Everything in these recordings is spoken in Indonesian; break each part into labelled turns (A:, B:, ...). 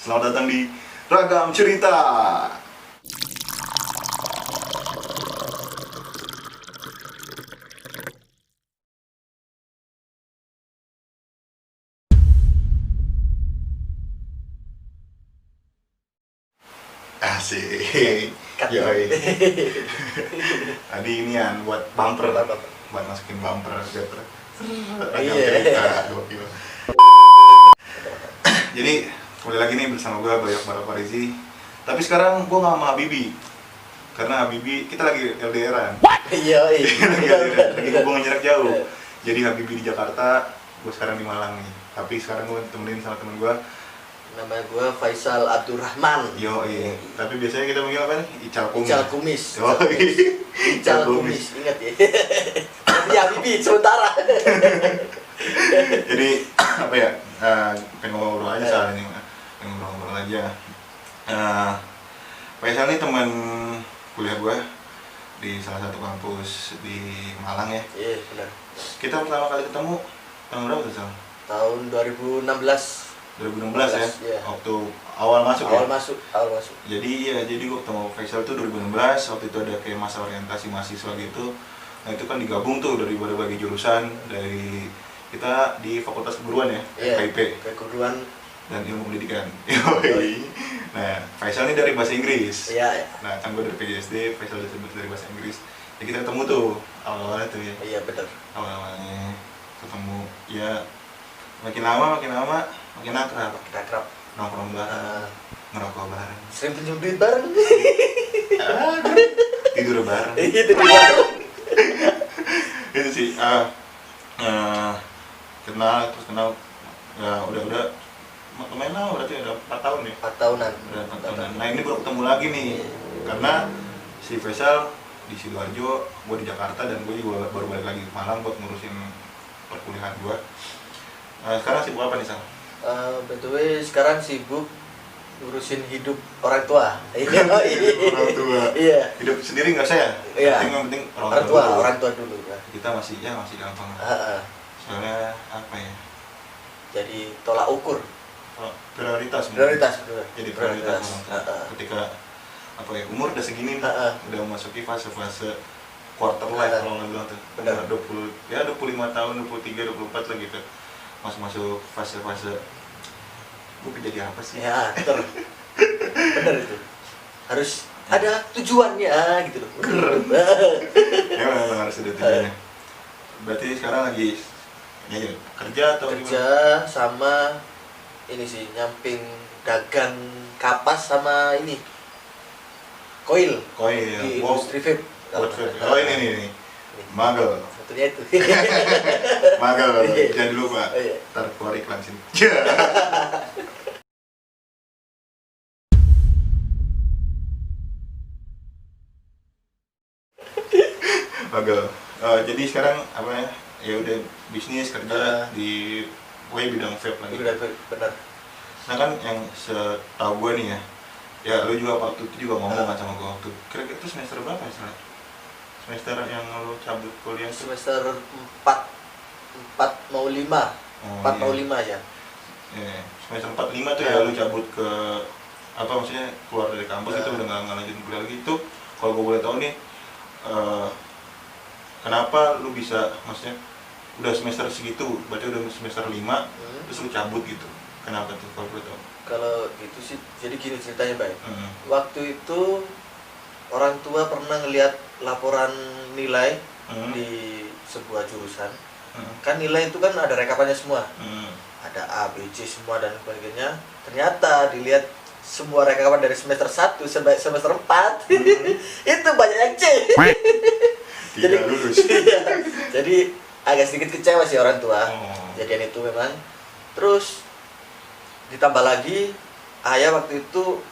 A: Selamat datang di Ragam Cerita. Asik. Yoi. Tadi inian buat bumper, buat masukin bumper biar Ragam Cerita 2 kilo. Jadi kembali lagi nih bersama gue Bayok Baraparizi. Tapi sekarang gue nggak sama Habibi, karena Habibi kita lagi LDRan.
B: Iya,
A: lagi hubungan jarak jauh. Jadi Habibi di Jakarta, gue sekarang di Malang nih. Tapi sekarang gue ditemenin sama temen gue.
B: Nama gue Faisal Abdurrahman.
A: Iya. Tapi biasanya kita panggil apa nih? Ical Kumis.
B: Ical Kumis.
A: Ical Kumis.
B: Ingat ya. Tapi Habibi sementara.
A: Jadi apa ya? Pengen ngobrol aja soal ini. Pengen ngobrol aja. Faisal nih teman kuliah gue di salah satu kampus di Malang ya.
B: Iya, benar.
A: Kita pertama kali ketemu tahun berapa tuh, Sal?
B: Tahun 2016.
A: 2016 ya,
B: iya.
A: Waktu awal masuk
B: awal
A: ya?
B: masuk.
A: Jadi gue ketemu Faisal tuh 2016, waktu itu ada kayak masa orientasi mahasiswa gitu. Nah itu kan digabung tuh dari berbagai jurusan, dari kita di Fakultas Keguruan ya,
B: Iya,
A: FKIP
B: keguruan
A: dan Ilmu Pendidikan. Nah, Faisal ini dari bahasa Inggris.
B: Iya.
A: Nah, kan gue dari PJSD, Faisal dari bahasa Inggris. Ya kita ketemu tuh awal-awalnya tuh ya.
B: Iya, benar.
A: Awal-awalnya ketemu, ya makin lama makin akrab.
B: Kita akrab.
A: Nongkrong bareng, ngerokok bareng,
B: Sering pinjam duit bareng.
A: tidur bareng.
B: Iya, tidur bareng.
A: Itu sih, kenal, ya udah lumayan lama, berarti udah 4 tahun ya?
B: 4 tahunan.
A: Udah 4 tahunan. Nah ini baru ketemu lagi nih, karena si Faisal di Sidoarjo, gue di Jakarta, dan gue juga baru balik lagi ke Malang buat ngurusin perkuliahan gue. Sekarang sibuk apa nih, Sal?
B: Betul, sekarang sibuk ngurusin hidup orang tua.
A: Orang tua.
B: Iya.
A: Hidup sendiri nggak saya?
B: Iya.
A: Yang penting
B: Orang tua dulu ya.
A: Kita masih gampang. Soalnya apa ya?
B: Jadi tolak ukur.
A: Prioritas.
B: Bener.
A: Jadi prioritas. Ketika apa ya, umur udah segini nih, udah memasuki fase-fase quarter life kalau nggak bilang tuh.
B: Benar.
A: 25 tahun, 23, 24 lah gitu. Masuk fase-fase gue jadi apa sih?
B: Ya, betul. Bener itu. Harus ada tujuannya gitu loh.
A: Ya memang harus ada tujuannya. Berarti sekarang lagi kerja atau
B: Kerja sama ini sih, nyamping dagang kapas sama ini koil di industri vape.
A: Oh ini magel.
B: Betulnya itu.
A: Magel, jangan dulu Pak. Ntar keluar iklan sini. Magel. Jadi sekarang apa ya udah bisnis kerja di bidang vape lagi.
B: Benar.
A: Nah kan yang setahu gue nih ya lu juga waktu itu juga ngomong kan sama gue waktu kira-kira itu semester berapa ya? Semester yang lu cabut kuliah?
B: Semester 4 mau 5. 4 mau 5 ya.
A: Semester 4 5 tuh ya lu cabut ke apa, maksudnya keluar dari kampus itu udah nggak lanjutin kuliah lagi. Itu kalau gue boleh tahu nih, kenapa lu bisa, maksudnya udah semester segitu, berarti udah semester 5 terus lu cabut gitu, kenapa tuh kalau boleh tahu?
B: Kalau gitu sih, jadi gini ceritanya baik. Waktu itu orang tua pernah ngelihat laporan nilai di sebuah jurusan. Kan nilai itu kan ada rekapannya semua. Ada A, B, C semua dan sebagainya. Ternyata dilihat semua rekapan dari semester 1 sampai semester 4 itu banyak yang C.
A: Tidak lulus.
B: Jadi agak sedikit kecewa sih orang tua. Kejadian itu memang. Terus ditambah lagi ayah waktu itu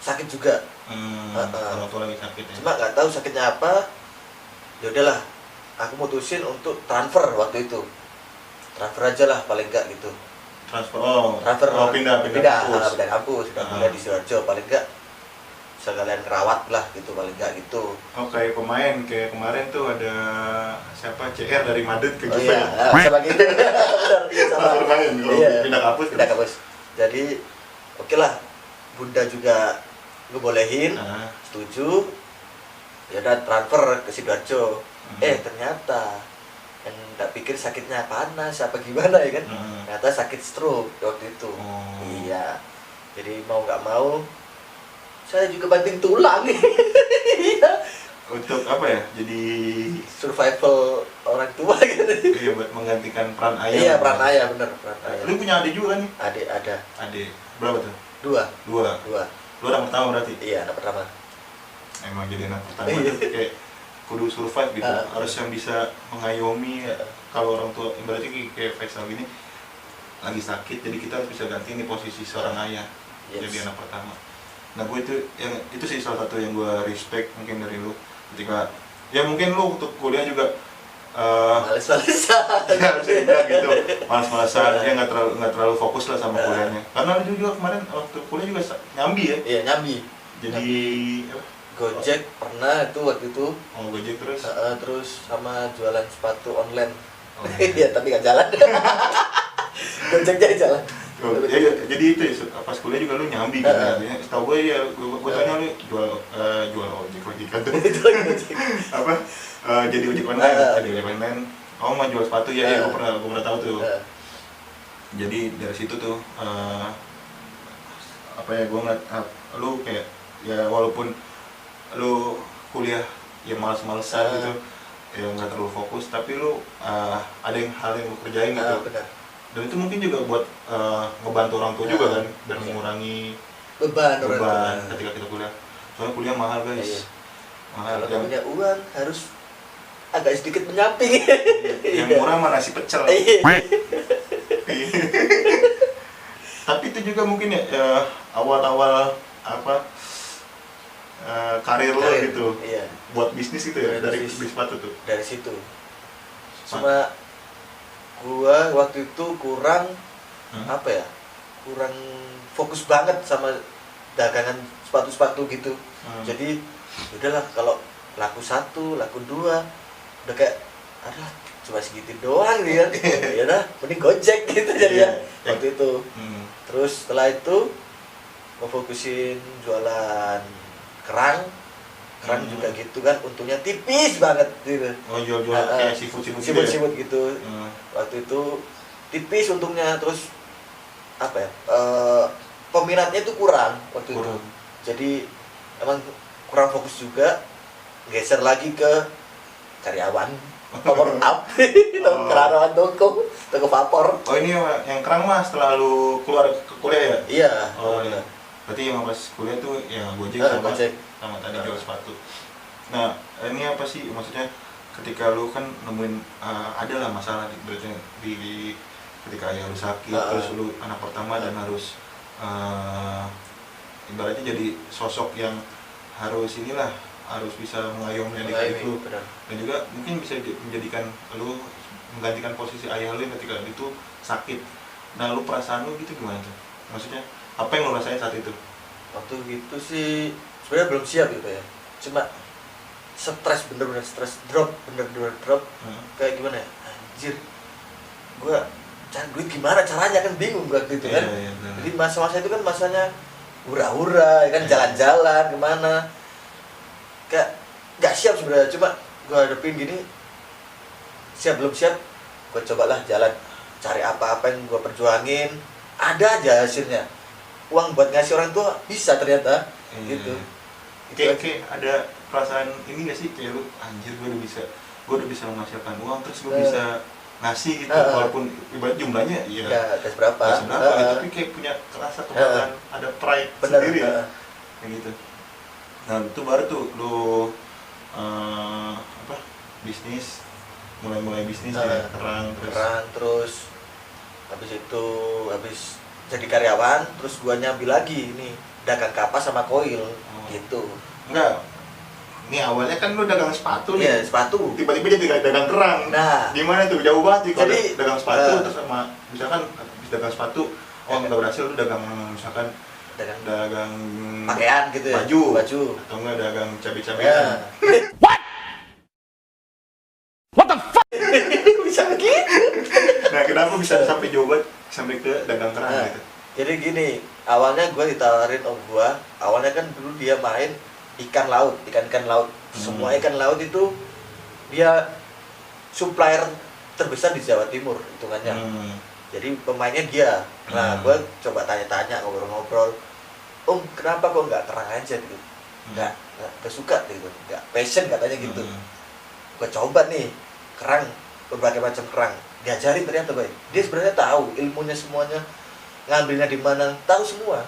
B: sakit juga.
A: Orang tua lagi sakit ya.
B: Cuma nggak tahu sakitnya apa. Ya udahlah, aku mutusin untuk transfer waktu itu. Transfer aja lah paling enggak gitu. Pindah kampus, pindah di Sidoarjo, paling enggak sekalian kerawat lah gitu, paling enggak gitu.
A: Kayak pemain, kayak kemarin tuh ada siapa, CR dari Madrid ke Juve.
B: Sama gitu. Benar, iya sama.
A: Pindah kampus.
B: Jadi oke lah, bunda juga ngebolehin, setuju, ya udah transfer ke Sidoarjo. Ternyata yang nggak pikir sakitnya panas apa gimana ya kan, ternyata sakit stroke waktu itu. Iya, jadi mau nggak mau saya juga banting tulang. Iya,
A: untuk apa ya, jadi
B: survival orang tua gitu.
A: Iya, buat menggantikan peran ayah.
B: Iya, peran ayah, bener, peran ayah.
A: Lu punya adik juga nih?
B: Adik ada.
A: Adik berapa tuh?
B: Dua.
A: Lu anak pertama berarti?
B: Iya, anak pertama.
A: Emang jadi anak pertama tuh kayak kudu survive gitu, harus yang bisa mengayomi. Kalau orang tua berarti kayak Faisal gini lagi sakit, jadi kita harus bisa ganti nih posisi seorang ayah. Jadi anak pertama. Nah, gue itu sih salah satu yang gue respect mungkin dari lu, ketika ya mungkin lu untuk kuliah juga
B: males-malesan.
A: Ya bisa dibilang gitu, malas-malasan, ya nggak terlalu fokus lah sama kuliahnya. Karena lu juga kemarin waktu kuliah juga nyambi ya?
B: Iya, nyambi.
A: Jadi
B: Gojek pernah itu waktu itu.
A: Oh, Gojek terus?
B: Terus sama jualan sepatu online. Iya, tapi nggak jalan. Gojek jadi jalan.
A: Jadi itu ya, pas kuliah juga lu nyambi kan ya? Setahu gue ya, gue tanya lu jual ojek kan tuh. Apa? Jadi ojek online. Oh, mau jual sepatu ya? Gue pernah tahu tuh. Jadi dari situ tuh apa ya, gue ngeliat lu kayak ya walaupun lu kuliah ya malas-malesan gitu, ya nggak terlalu fokus, tapi lu ada hal yang lu kerjain gitu.
B: Benar.
A: Dan itu mungkin juga buat ngebantu orang tua juga kan, dan mengurangi
B: beban
A: ketika kita kuliah. Soalnya kuliah mahal guys. Mahal.
B: Kalau punya uang harus agak sedikit menyamping.
A: Yang murah mah nasi pecel. Tapi itu juga mungkin ya awal-awal apa karir lo gitu.
B: Iya.
A: Buat bisnis gitu ya, dari bisnis sepatu tuh.
B: Dari situ. Cuma gua waktu itu kurang apa ya, kurang fokus banget sama dagangan sepatu-sepatu gitu. Jadi udahlah, kalau laku 1, laku 2 udah kayak aduh cuma segitu doang nih kan. Ya udah mending Gojek gitu jadi waktu itu. Terus setelah itu gua fokusin jualan kerang juga gitu kan, untungnya tipis banget gitu.
A: Oh, jual kayak seafood
B: gitu. Waktu itu tipis untungnya, terus apa ya, peminatnya itu kurang waktu itu. Jadi emang kurang fokus juga, geser lagi ke karyawan power up. Karyawan toko vapor.
A: Oh, ini yang kerang mas setelah lu keluar ke kuliah ya?
B: Iya.
A: Oh iya. Berarti emang pas kuliah tuh ya Gojek sama tadi jual sepatu. Nah, ini apa sih maksudnya, ketika lu kan nemuin ada lah masalah di ketika ayah lu sakit, terus lu anak pertama dan harus ibaratnya jadi sosok yang harus bisa mengayomi adik-adik lu, dan juga mungkin bisa menjadikan lu menggantikan posisi ayah lu ketika itu sakit. Nah, lu perasaan lu gitu gimana tuh? Maksudnya apa yang lu rasain saat itu?
B: Waktu gitu sih sebenarnya belum siap gitu ya, cuma stres, bener-bener stres, drop. Kayak gimana ya, anjir gua cari duit gimana caranya, kan bingung waktu itu kan. Jadi masa-masa itu kan masanya hura-hura kan, jalan-jalan kemana, kayak nggak siap sebenarnya. Cuma gua hadapin gini, siap belum siap, gua cobalah jalan, cari apa-apa yang gua perjuangin, ada aja hasilnya. Uang buat ngasih orang tua bisa ternyata gitu.
A: Kayak ada perasaan ini gak sih, kayak lu anjir gue udah bisa menghasilkan uang, terus gue bisa ngasih gitu, walaupun ibarat jumlahnya ya
B: seberapa
A: tapi kayak punya rasa kebanggaan, ada pride sendiri ya, kayak gitu. Nah, itu baru tuh lu bisnis, mulai bisnis ya, kerang terus habis jadi karyawan, terus gua nyambi lagi ini dagang kapas sama koil gitu. Enggak, ini awalnya kan lu dagang sepatu nih.
B: Iya, sepatu.
A: Tiba-tiba jadi dagang kerang.
B: Nah,
A: gimana tuh, jauh banget kalau
B: jadi
A: dagang sepatu terus sama misalkan habis dagang sepatu, nggak berhasil, lu dagang misalkan dagang
B: pakaian gitu ya,
A: baju atau enggak dagang cabai-cabean.
B: What the fuck? Bisa begitu?
A: Nah, kenapa bisa sampai jauh banget sampai ke dagang kerang gitu?
B: Jadi gini, awalnya gue ditawarin om gue, awalnya kan dulu dia main ikan laut, ikan laut. Semua ikan laut itu dia supplier terbesar di Jawa Timur hitungannya. Jadi pemainnya dia. Nah, gue coba tanya-tanya, ngobrol-ngobrol. Om, kenapa kok nggak kerang aja gitu? Nggak suka gitu, nggak passion katanya gitu. Gue coba nih, kerang, berbagai macam kerang. Diajarin ternyata baik. Dia sebenarnya tahu ilmunya semuanya, ngambilnya di mana, tahu semua.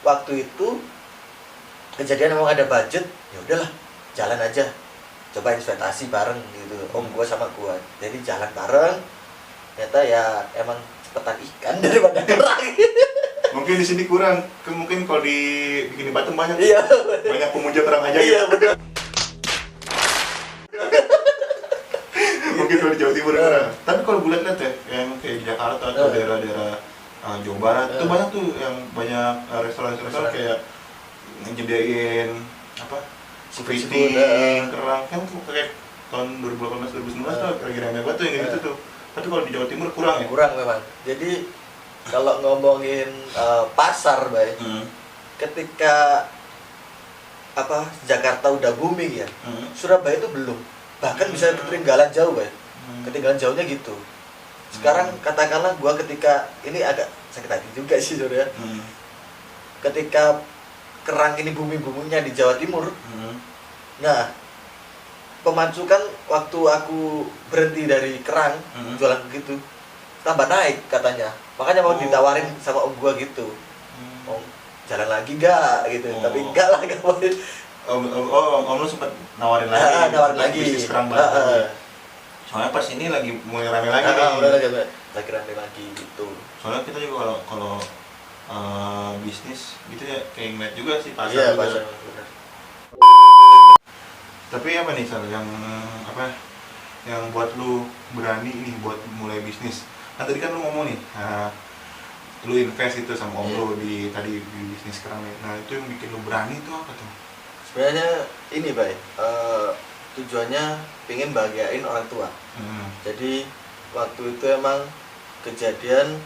B: Waktu itu kejadian memang ada budget, ya udahlah, jalan aja. Coba investasi bareng gitu, om gue sama gue. Jadi jalan bareng. Ternyata ya emang cepetan ikan daripada kerang.
A: Mungkin di sini kurang, mungkin kalau bikin di Batam banyak.
B: Iya.
A: Banyak pemuja kerang aja.
B: Iya benar.
A: Mungkin kalau di Jawa Timur kurang. Tapi kalau gue lihat ya, yang kayak di Jakarta atau daerah-daerah Jawa Barat tuh banyak tuh yang banyak restoran-restoran kayak nyediain apa? Kepiting, kerang, kan kayak tahun 2018-2019 tuh lagi rame banget tuh yang gitu tuh. Tapi kalau di Jawa Timur kurang ya?
B: Kurang memang. Jadi kalau ngomongin pasar, Bay, ketika apa Jakarta udah booming ya, Surabaya itu belum. Bahkan bisa ketinggalan jauh, Bay. Ketinggalan jauhnya gitu. Sekarang katakanlah gua ketika ini agak sakit hati juga sih, Saudara. Ketika kerang ini booming-boomingnya di Jawa Timur. Nah, pemacu kan waktu aku berhenti dari kerang jualan gitu tambah naik katanya, makanya mau ditawarin sama om gua gitu, om jalan lagi gak gitu, tapi enggak lah, gak boleh.
A: Om lu sempet nawarin lagi,
B: nawarin lagi
A: bisnis kerang baru. Soalnya pas ini lagi mulai rame lagi
B: lagi rame lagi gitu.
A: Soalnya kita juga kalau bisnis gitu ya kayak ngeliat juga sih pasar.
B: Iya, pasar benar.
A: Tapi apa nih Sal, yang apa yang buat lu berani nih buat mulai bisnis? Nah tadi kan lu ngomong nih, lu invest itu sama om lu di bisnis kerang nih. Nah itu yang bikin lu berani itu apa tuh?
B: Sebenarnya ini Bay, tujuannya pengen bahagiain orang tua. Jadi waktu itu emang kejadian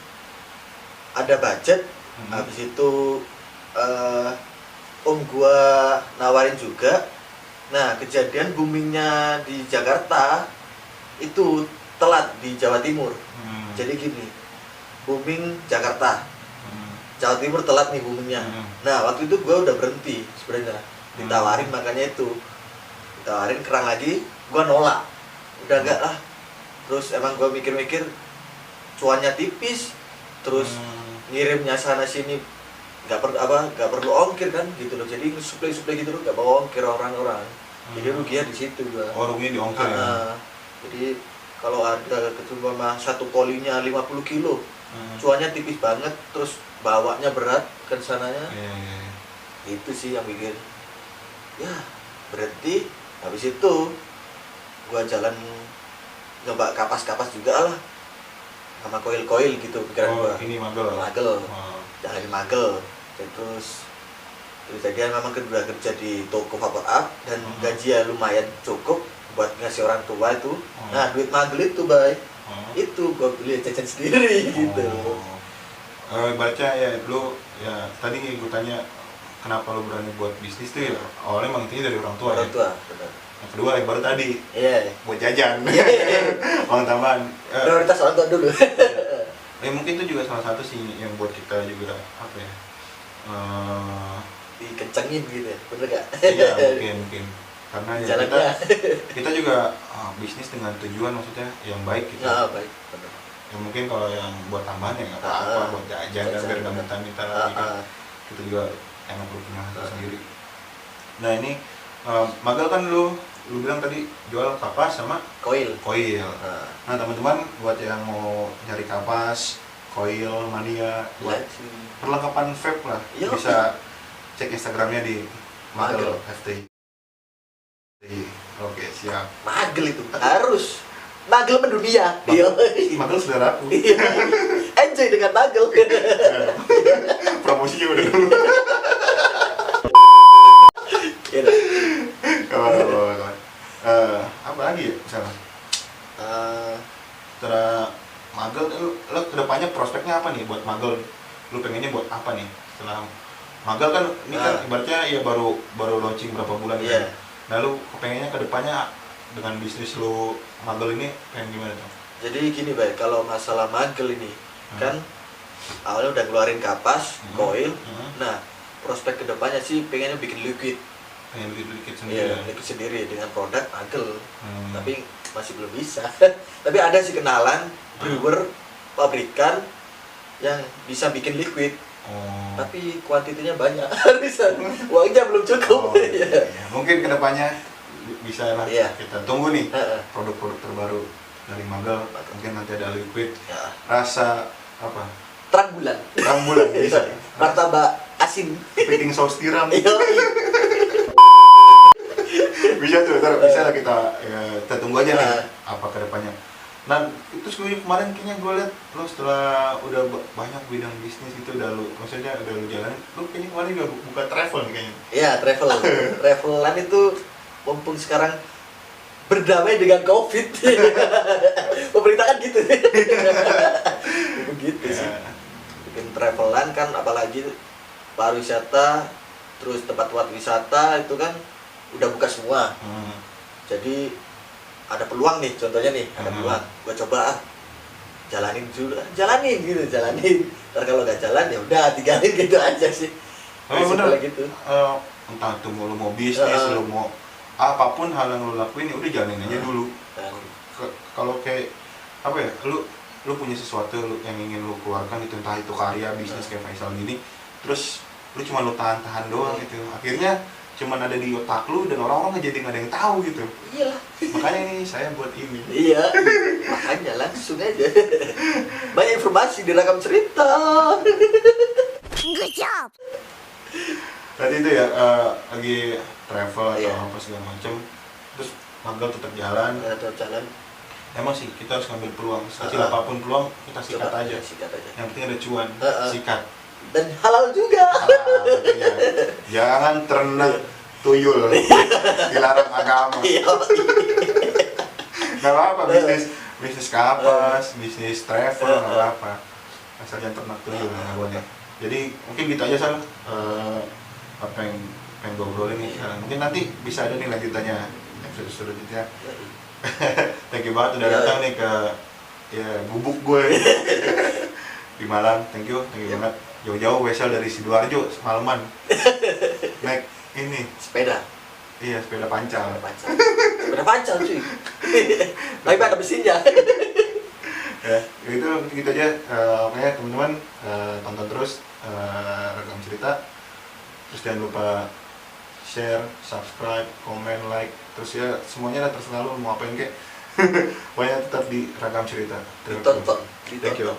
B: ada budget, habis itu om gua nawarin juga. Nah, kejadian boomingnya di Jakarta itu telat di Jawa Timur. Jadi gini, booming Jakarta, Jawa Timur telat nih boomingnya. Nah, waktu itu gue udah berhenti sebenarnya. Ditawarin makanya itu, ditawarin kerang lagi, gue nolak. Udah enggak lah. Terus emang gue mikir-mikir, cuannya tipis, terus ngirimnya sana sini nggak perlu ongkir kan gitu loh, jadi suplai gitu loh, nggak bawa ongkir orang-orang, jadi ruginya di situ gua.
A: Ruginya di ongkir ya.
B: Jadi kalau ada kecuali satu kolinya 50 kilo, cuannya tipis banget, terus bawanya berat ke sananya. Itu sih yang bikin ya berhenti. Habis itu gua jalan nyoba kapas juga lah, sama koil gitu pikiran gua.
A: Ini
B: magel. Jangan magel. Terus jadian memang kedua kerja di toko Vapor Up dan gajinya lumayan cukup buat ngasih orang tua itu. Nah, duit magel itu, Bay. Itu gua beli jajan sendiri gitu.
A: Baca ya lu ya tadi gue tanya kenapa lu berani buat bisnis tuh ya, awalnya emang intinya dari orang tua.
B: Orang tua, benar.
A: Yang kedua yang baru tadi.
B: Iya.
A: Buat jajan. Uang tambahan.
B: Prioritas orang tua dulu.
A: Mungkin itu juga salah satu sih yang buat kita juga apa ya,
B: dikencengin gitu ya, bener gak?
A: Iya mungkin karena ya kita juga bisnis dengan tujuan maksudnya yang baik gitu.
B: Baik, bener.
A: Ya mungkin kalau yang buat tambahan ya nggak apa-apa, buat jajan dan biar nggak minta lagi kan. Kita juga emang perlu punya hasil sendiri. Nah ini Magel kan lu bilang tadi jual kapas sama koil. Nah teman-teman buat yang mau nyari kapas, koil, mania, buat perlengkapan vape lah, bisa cek Instagramnya di Magel FTI. Oke, siap.
B: Magel itu harus Magel mendunia.
A: Magel saudaraku.
B: Enjoy dengan Magel.
A: Promosinya udah dulu. Apa lagi ya misalnya? Setelah Magel, lo kedepannya prospeknya apa nih buat Magel? Lu pengennya buat apa nih setelah magang kan ini kan ibaratnya ya baru launching berapa bulan kan. Nah lu kepengennya kedepannya dengan bisnis lu magel ini pengen gimana tuh?
B: Jadi gini baik, kalau masalah magel ini kan awalnya udah keluarin kapas, koil. Nah prospek kedepannya sih pengennya bikin liquid.
A: Pengen liquid sendiri.
B: Iya, liquid sendiri dengan produk magel. Tapi masih belum bisa. Tapi ada sih kenalan brewer, pabrikan yang bisa bikin liquid. Tapi kuantitinya banyak. Uangnya belum cukup.
A: Iya. Mungkin kedepannya bisa lah kita tunggu nih produk-produk terbaru dari magel. Mungkin nanti ada liquid rasa apa?
B: Terang bulan bisa. Martabak asin.
A: Kepiting saus tiram. Bisa tuh, bisa lah kita tunggu aja nih apa kedepannya. Nah itu kemarin kayaknya gue liat lo setelah udah banyak bidang bisnis itu maksudnya udah lu jalanin, lo kayaknya kemarin juga buka travel nih kayaknya.
B: Iya travelan itu mumpung sekarang berdamai dengan COVID. Pemerintah kan gitu. Begitu sih. Bikin travelan kan, apalagi pariwisata, terus tempat-tempat wisata itu kan udah buka semua. Jadi ada peluang nih, contohnya nih ada peluang. Gua coba jalanin dulu, jalanin. Ntar kalau nggak jalan ya udah tinggalin gitu aja sih.
A: Tapi bener
B: gitu.
A: Entah itu lu mau bisnis, lu mau apapun hal yang lu lakuin ya udah jalanin aja dulu. Kalau kayak apa ya, lu punya sesuatu yang ingin lu keluarkan itu, entah itu karya bisnis kayak Faisal gini, terus lu cuma lu tahan doang gitu, akhirnya cuman ada di otak lu dan orang-orang jadi nggak ada yang tahu gitu.
B: Iyalah.
A: Makanya ini saya buat ini.
B: Iya. Makanya langsung aja. Banyak informasi di Rakam Cerita.
C: Good job.
A: Tadi itu ya lagi travel atau apa segala macam, terus magang tetap jalan. Emang sih kita harus ngambil peluang, sekecil apapun peluang kita sikat aja. Yang penting ada cuan, sikat.
B: Dan halal juga.
A: Ya. Jangan ternak tuyul, dilarang agama. Gak apa-apa, bisnis kapas, bisnis travel, gak apa-apa, asal jangan ternak tuyul nggak boleh. Jadi mungkin gitu aja Sal, apa yang pengen gue obrolin nih. Mungkin nanti bisa ada nih lanjutannya episode selanjutnya. Thank you banget udah datang nih ke gubuk gue di Malang. Thank you banget. Jauh-jauh Faisal dari Sidoarjo semalaman naik ini
B: sepeda.
A: Iya, sepeda pancal.
B: Sepeda pancal cuy. Tapi ada mesinnya.
A: Ya, gitu aja. Oke teman-teman, tonton terus Rakam Cerita. Terus jangan lupa share, subscribe, komen, like. Terus ya semuanya lah terserah lu mau apain kek. Pokoknya tetap di Rakam Cerita.
B: Ditonton.
A: Thank you.